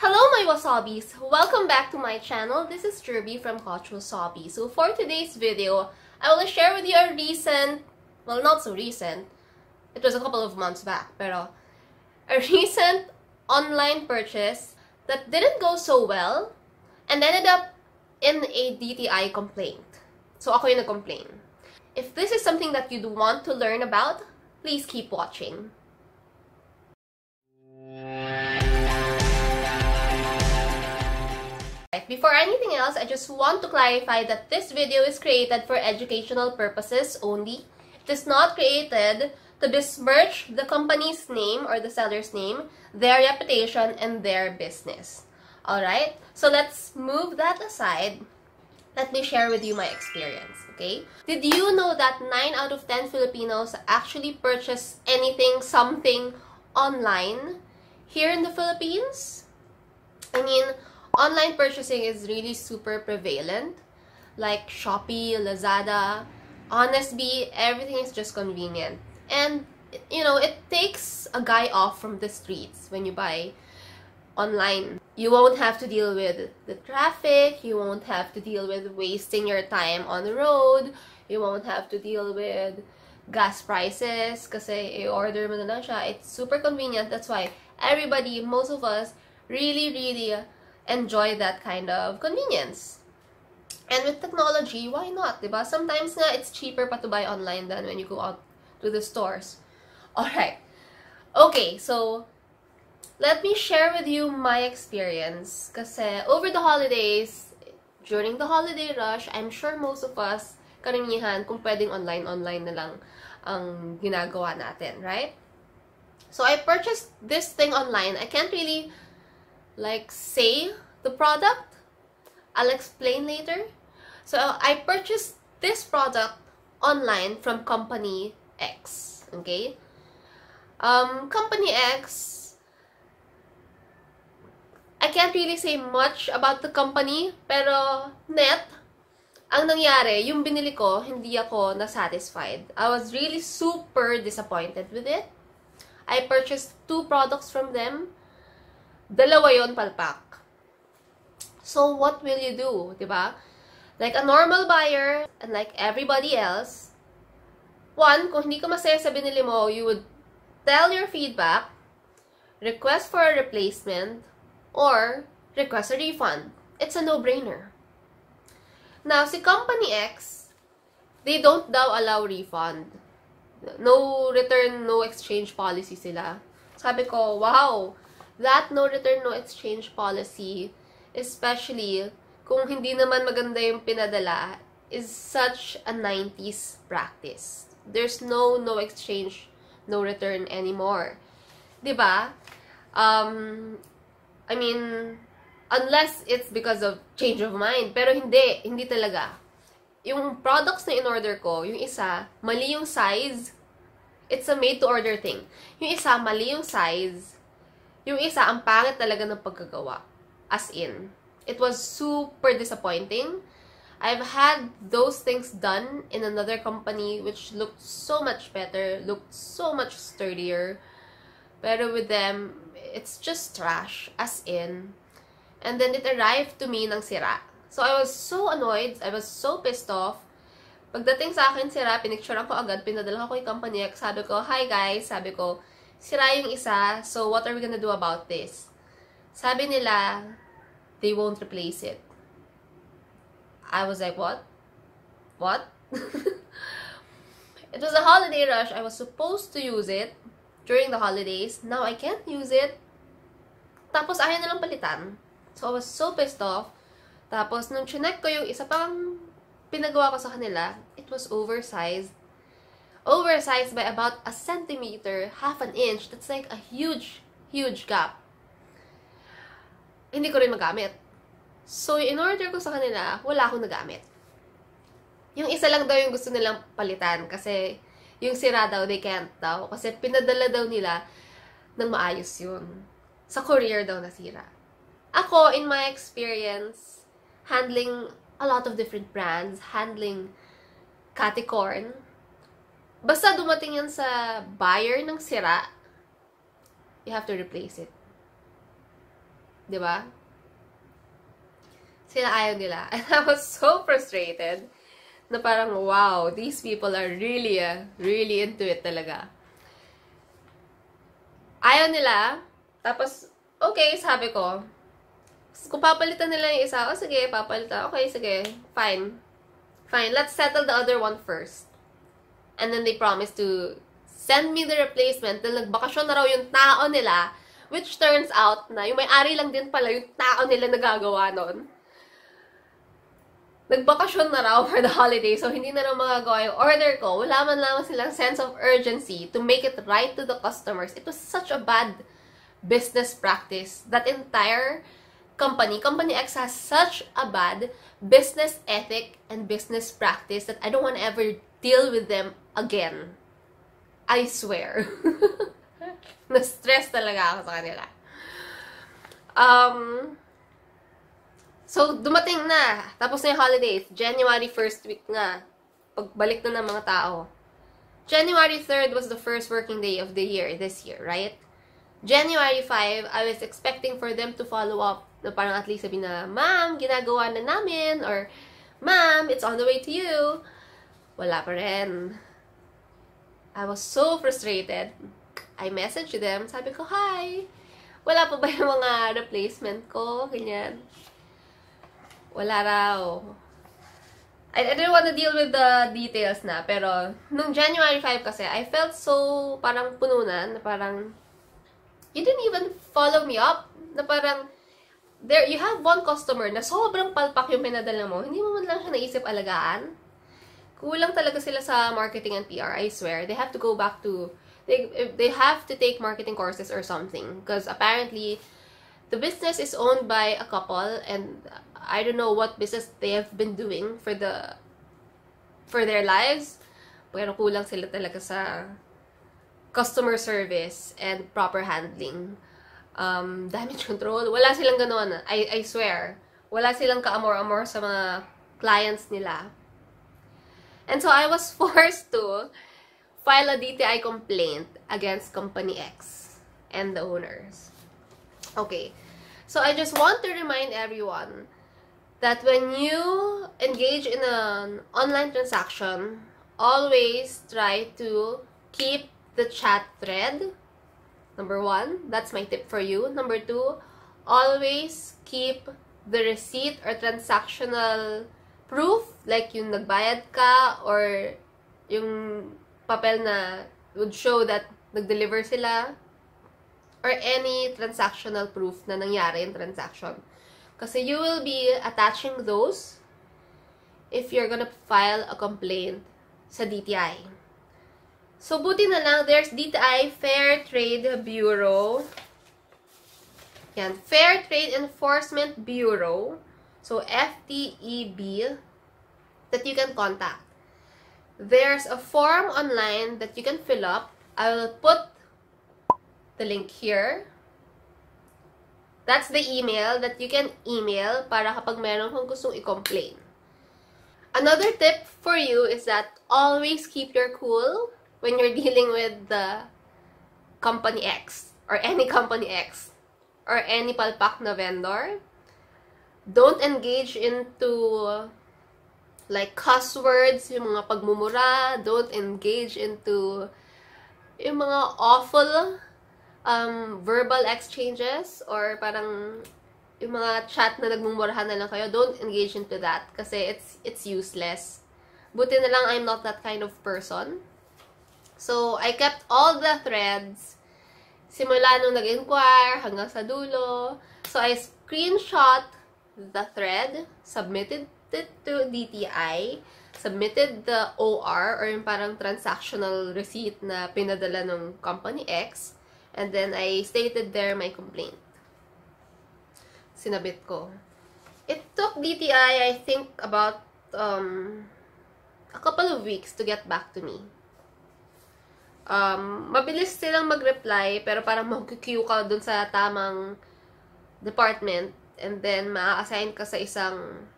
Hello my wasabis! Welcome back to my channel. This is Jirbie from Couchwasabi. So for today's video, I will share with you a recent, well not so recent, it was a couple of months back, pero a recent online purchase that didn't go so well and ended up in a DTI complaint. So ako yung nag-complain. If this is something that you'd want to learn about, please keep watching. Before anything else, I just want to clarify that this video is created for educational purposes only. It is not created to besmirch the company's name or the seller's name, their reputation, and their business. Alright? So let's move that aside. Let me share with you my experience, okay? Did you know that 9 out of 10 Filipinos actually purchase anything, something online here in the Philippines? I mean, online purchasing is really super prevalent. Like Shopee, Lazada, honestly, everything is just convenient. And, you know, it takes a guy off from the streets when you buy online. You won't have to deal with the traffic. You won't have to deal with wasting your time on the road. You won't have to deal with gas prices kasi i-order mo na lang siya. It's super convenient. That's why everybody, most of us, really enjoy that kind of convenience. And with technology, why not, diba? Sometimes nga, it's cheaper pa to buy online than when you go out to the stores. Alright. Okay, so let me share with you my experience. Kasi over the holidays, during the holiday rush, I'm sure most of us, karamihan, kung pwedeng online na lang ang ginagawa natin, right? So I purchased this thing online. I can't really like say the product. I'll explain later. So I purchased this product online from Company X. Okay? Company X, I can't really say much about the company, pero net, ang nangyari, yung binili ko, hindi ako na-satisfied. I was really super disappointed with it. I purchased 2 products from them. Dalawa yon palpak. So, what will you do, diba? Like a normal buyer, and like everybody else, one, kung hindi ka masaya sa binili mo, you would tell your feedback, request for a replacement, or request a refund. It's a no-brainer. Now, si Company X, they don't daw allow refund. No return, no exchange policy sila. Sabi ko, wow! That no return, no exchange policy, especially kung hindi naman maganda yung pinadala, is such a 90s practice. There's no exchange, no return anymore. Diba? I mean, unless it's because of change of mind. Pero hindi talaga. Yung products na in-order ko, yung isa, mali yung size. It's a made-to-order thing. Yung isa, mali yung size. Yung isa, ang pangit talaga ng pagkagawa. As in. It was super disappointing. I've had those things done in another company which looked so much better, looked so much sturdier. Pero with them, it's just trash. As in. And then it arrived to me ng sira. So I was so annoyed. I was so pissed off. Pagdating sa akin sira, pinicturean ko agad, pinadala ko kay Company X. Sabi ko, hi guys, sabi ko, sira yung isa, so what are we gonna do about this? Sabi nila, they won't replace it. I was like, what? What? It was a holiday rush. I was supposed to use it during the holidays. Now I can't use it. Tapos ayaw na lang palitan. So I was so pissed off. Tapos nung chinek ko yung isa pang pinagawa ko sa kanila, it was oversized. Oversized by about a centimeter, half an inch. That's like a huge gap. Hindi ko rin magamit. So, in-order ko sa kanila, wala akong nagamit. Yung isa lang daw yung gusto nilang palitan kasi yung sira daw, they can't daw. Kasi pinadala daw nila ng maayos yun. Sa courier daw nasira. Ako, in my experience, handling a lot of different brands, handling Danti Court, basta dumating yan sa buyer ng sira, you have to replace it. Diba? Sila ayaw nila. And I was so frustrated na parang, wow, these people are really into it talaga. Ayaw nila. Tapos, okay, sabi ko, kung papalitan nila yung isa, sige, papalitan. Okay, sige, fine. Fine, let's settle the other one first. And then they promised to send me the replacement dahil nagbakasyon na raw yung tao nila, which turns out na yung may-ari lang din pala yung tao nila na gagawa nun. Nagbakasyon na raw for the holiday, so hindi na raw magagawa yung order ko. Wala man lang silang sense of urgency to make it right to the customers. It was such a bad business practice. That entire company X has such a bad business ethic and business practice that I don't want to ever deal with them again. I swear. Na-stress talaga ako sa kanila. So, dumating na. Tapos na yung holidays. January 1st week na. Pagbalik na ng mga tao. January 3rd was the first working day of the year, this year, right? January 5, I was expecting for them to follow up. Na parang at least sabi na, Ma'am, ginagawa na namin. Or, Ma'am, it's on the way to you. Wala pa rin. I was so frustrated. I messaged them. Sabi ko, hi. Wala pa ba yung mga replacement ko? Ganyan. Wala raw. I didn't want to deal with the details na. Pero, nung January 5 kasi, I felt so parang pununan. Na parang, you didn't even follow me up. Na parang, there, you have one customer na sobrang palpak yung pinadala mo. Hindi mo man lang siya naisip alagaan. Kulang talaga sila sa marketing and PR, I swear. They have to go back to, they have to take marketing courses or something. Because apparently, the business is owned by a couple and I don't know what business they have been doing for their lives. Pero kulang sila talaga sa customer service and proper handling. Damage control. Wala silang gano'n. I swear. Wala silang kaamor-amor sa mga clients nila. And so I was forced to file a DTI complaint against Company X and the owners. Okay. So I just want to remind everyone that when you engage in an online transaction, always try to keep the chat thread. Number 1, that's my tip for you. Number 2, always keep the receipt or transactional proof, like yung nagbayad ka or yung papel na would show that nag-deliver sila or any transactional proof na nangyari yung transaction. Kasi you will be attaching those if you're gonna file a complaint sa DTI. So, buti na lang, there's DTI Fair Trade Bureau. Yan, Fair Trade Enforcement Bureau. So, FTEB, that you can contact. There's a form online that you can fill up. I will put the link here. That's the email that you can email para kapag meron kang gustong i-complain. Another tip for you is that always keep your cool when you're dealing with the Company X or any Company X or any palpak na vendor. Don't engage into like cuss words, yung mga pagmumura. Don't engage into yung mga awful verbal exchanges or parang yung mga chat na nagmumurahan na lang kayo. Don't engage into that kasi it's useless. Buti na lang I'm not that kind of person. So, I kept all the threads simula nung nag-inquire hanggang sa dulo. So, I screenshot the thread, submitted it to DTI, submitted the OR or yung parang transactional receipt na pinadala ng Company X, and then I stated there my complaint. Sinabit ko. It took DTI, I think, about a couple of weeks to get back to me. Mabilis silang mag-reply, pero parang mag-queue ka dun sa tamang department, and then ma-assign ka sa isang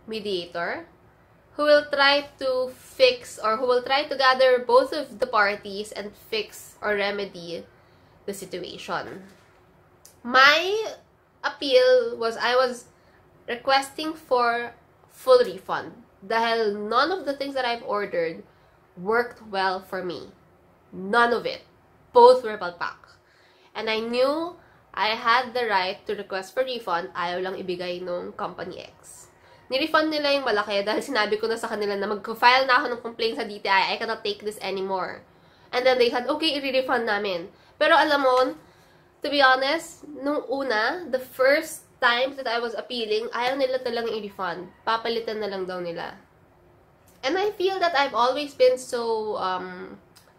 mediator who will try to fix or who will try to gather both of the parties and fix or remedy the situation. My appeal was I was requesting for full refund. Dahil none of the things that I've ordered worked well for me. None of it. Both were palpak. And I knew I had the right to request for refund. Ayaw lang ibigay nung company X. Ni-refund nila yung malaki dahil sinabi ko na sa kanila na mag-file na ako ng complaint sa DTI. I cannot take this anymore. And then they said, okay, i-refund namin. Pero alam mo, to be honest, nung una, the first time that I was appealing, ayaw nila talagang i-refund. Papalitan na lang daw nila. And I feel that I've always been so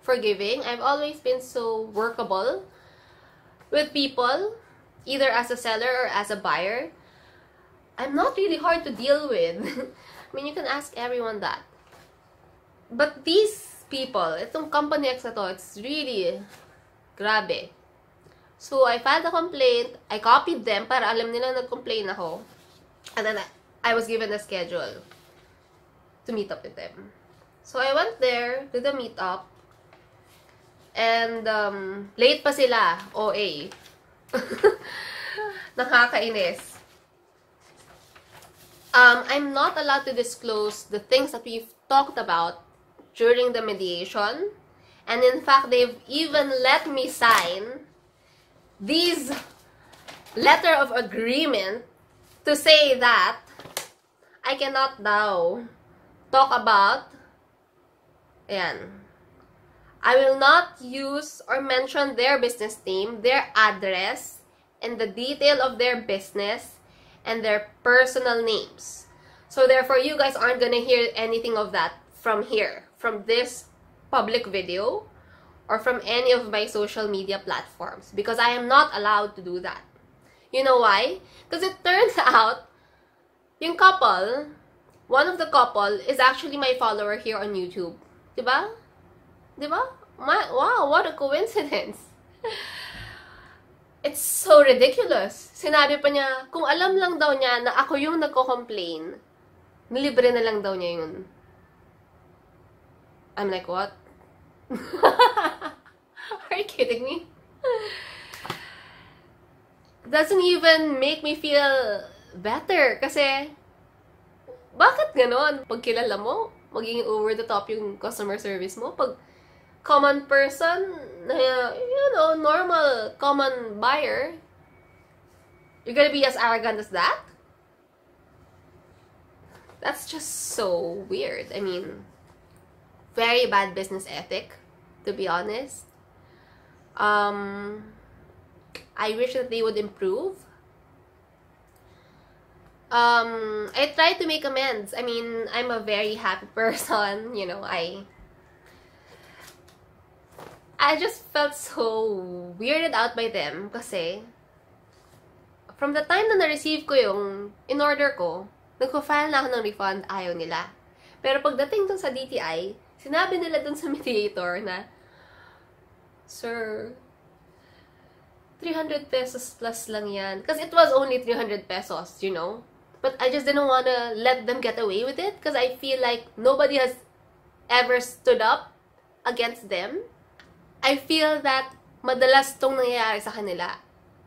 forgiving. I've always been so workable with people, either as a seller or as a buyer. I'm not really hard to deal with. I mean, you can ask everyone that. But these people, itong company X na to, it's really grabe. So, I filed a complaint. I copied them para alam nila nag-complain ako. And then, I was given a schedule to meet up with them. So, I went there to the meetup. And, late pa sila. OA. Nakakainis. I'm not allowed to disclose the things that we've talked about during the mediation. And in fact, they've even let me sign these letter of agreement to say that I cannot now talk about, ayan, I will not use or mention their business name, their address, and the detail of their business, and their personal names. So therefore, you guys aren't gonna hear anything of that from here, from this public video, or from any of my social media platforms, because I am not allowed to do that. You know why? Because it turns out, yung couple, one of the couple is actually my follower here on YouTube. Diba? Diba? Wow, what a coincidence. It's so ridiculous. Sinabi pa niya, kung alam lang daw niya na ako yung nagko-complain, nilibre na lang daw niya yun. I'm like, what? Are you kidding me? Doesn't even make me feel better. Kasi, bakit ganon? Pag kilala mo, magiging over the top yung customer service mo. Pag common person, you know, normal, common buyer, you're gonna be as arrogant as that? That's just so weird. I mean, very bad business ethic, to be honest. I wish that they would improve. I tried to make amends. I mean, I'm a very happy person, you know, I just felt so weirded out by them kasi from the time na na-receive ko yung in-order ko, nagpo-file na ako ng refund, ayaw nila. Pero pagdating dun sa DTI, sinabi nila dun sa mediator na, Sir, 300 pesos plus lang yan. Because it was only 300 pesos, you know. But I just didn't want to let them get away with it because I feel like nobody has ever stood up against them. I feel that madalas tong nangyayari sa kanila.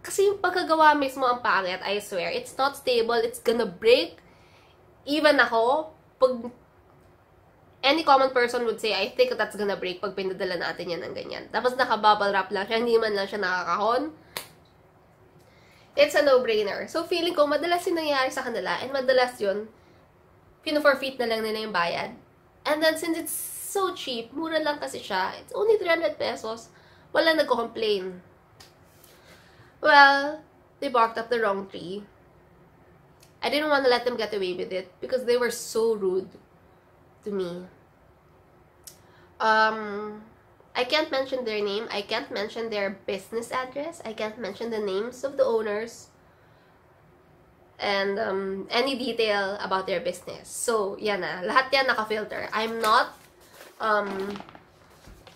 Kasi yung pagkagawa mismo ang pangit, I swear. It's not stable. It's gonna break. Even ako, pag any common person would say, I think that's gonna break pag pinadala natin yan ng ganyan. Tapos naka-bubble wrap lang siya, hindi man lang siya nakakahon. It's a no-brainer. So feeling ko, madalas yung nangyayari sa kanila, and madalas yun, pino-forfeit na lang nila yung bayad. And then since it's so cheap, mura lang kasi siya, it's only 300 pesos, wala nagko-complain. Well, they barked up the wrong tree. I didn't want to let them get away with it because they were so rude to me. I can't mention their name. I can't mention their business address. I can't mention the names of the owners. And any detail about their business. So, yan na. Lahat yan naka-filter. I'm not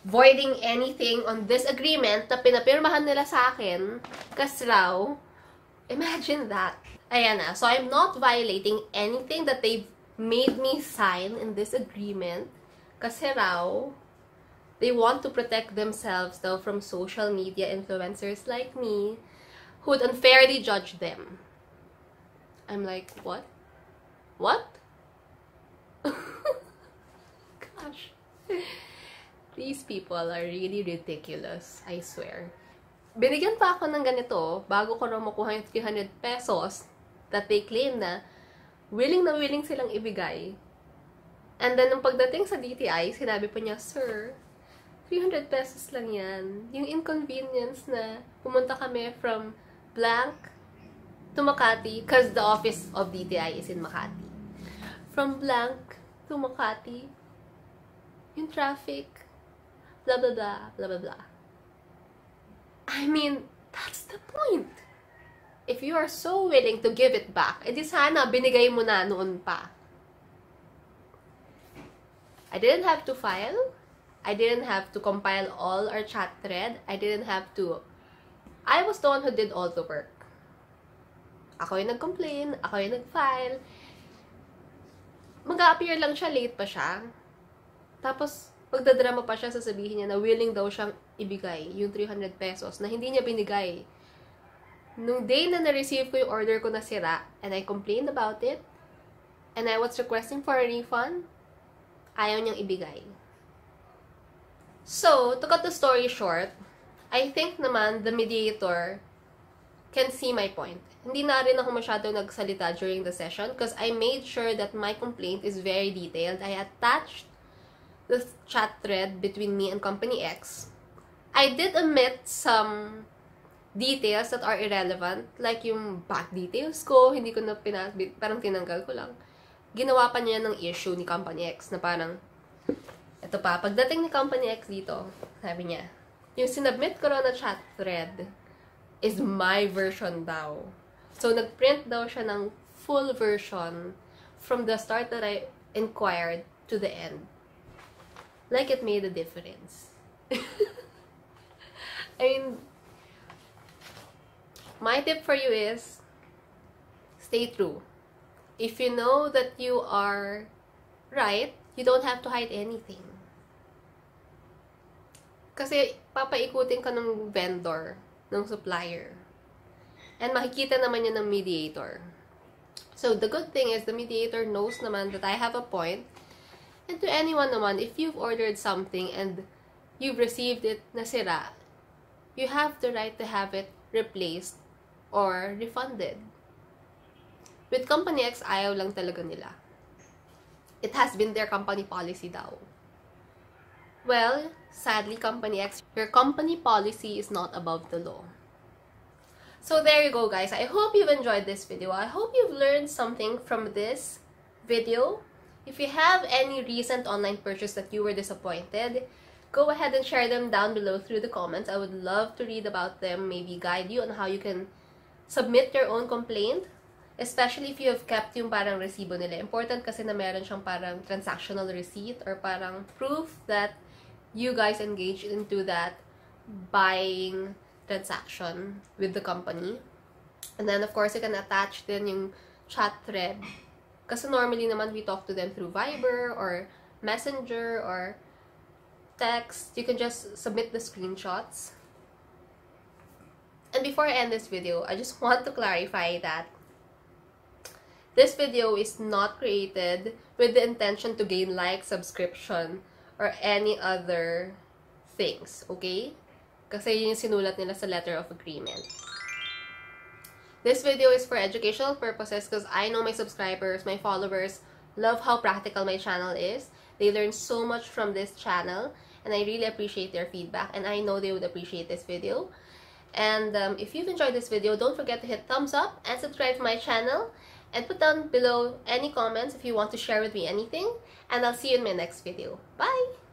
voiding anything on this agreement na pinapirmahan nila sa akin kasi raw, imagine that. Ayan na. So, I'm not violating anything that they've made me sign in this agreement kasi raw, they want to protect themselves though from social media influencers like me who would unfairly judge them. I'm like, what? What? Gosh. These people are really ridiculous, I swear. Binigyan pa ako ng ganito bago ko raw makuha yung 300 pesos that they claim na willing silang ibigay. And then, nung pagdating sa DTI, sinabi po niya, Sir, 300 pesos lang yan. Yung inconvenience na pumunta kami from blank to Makati, because the office of DTI is in Makati. From blank to Makati, yung traffic, blah, blah, blah, blah, blah, blah. I mean, that's the point. If you are so willing to give it back, edi sana binigay mo na noon pa. I didn't have to file. I didn't have to compile all our chat thread. I didn't have to. I was the one who did all the work. Ako yung nag-complain. Ako yung nag-file. Mag-a-appear lang siya, late pa siya. Tapos, magdadrama pa siya, sasabihin niya na willing daw siyang ibigay yung 300 pesos na hindi niya binigay. Nung day na na-receive ko yung order ko na sira, and I complained about it, and I was requesting for a refund, ayaw niyang ibigay. So, to cut the story short, I think naman the mediator can see my point. Hindi na rin ako masyado nagsalita during the session because I made sure that my complaint is very detailed. I attached the chat thread between me and Company X. I did omit some details that are irrelevant, like yung bank details ko, hindi ko na parang tinanggal ko lang. Ginawa pa niya ng issue ni Company X na parang, ito pa, pagdating ni Company X dito, sabi niya, yung sinubmit ko raw na chat thread is my version daw. So, nagprint daw siya ng full version from the start that I inquired to the end. Like it made a difference. I mean, my tip for you is, stay true. If you know that you are right, you don't have to hide anything. Kasi papaikutin ka ng vendor, ng supplier. And makikita naman yan ng mediator. So, the good thing is the mediator knows naman that I have a point. And to anyone naman, if you've ordered something and you've received it na sira, you have the right to have it replaced or refunded. With Company X, ayaw lang talaga nila. It has been their company policy daw. Well, sadly, Company X, your company policy is not above the law. So there you go, guys. I hope you've enjoyed this video. I hope you've learned something from this video. If you have any recent online purchase that you were disappointed, go ahead and share them down below through the comments. I would love to read about them, maybe guide you on how you can submit your own complaint. Especially if you have kept yung parang resibo nila. Important kasi na meron siyang parang transactional receipt or parang proof that you guys engaged into that buying transaction with the company. And then, of course, you can attach din yung chat thread. Kasi normally naman, we talk to them through Viber or Messenger or text. You can just submit the screenshots. And before I end this video, I just want to clarify that this video is not created with the intention to gain like, subscription, or any other things, okay? Kasi yun yung sinulat nila sa letter of agreement. This video is for educational purposes because I know my subscribers, my followers, love how practical my channel is. They learn so much from this channel, and I really appreciate their feedback, and I know they would appreciate this video. And if you've enjoyed this video, don't forget to hit thumbs up and subscribe to my channel. And put down below any comments if you want to share with me anything. And I'll see you in my next video. Bye!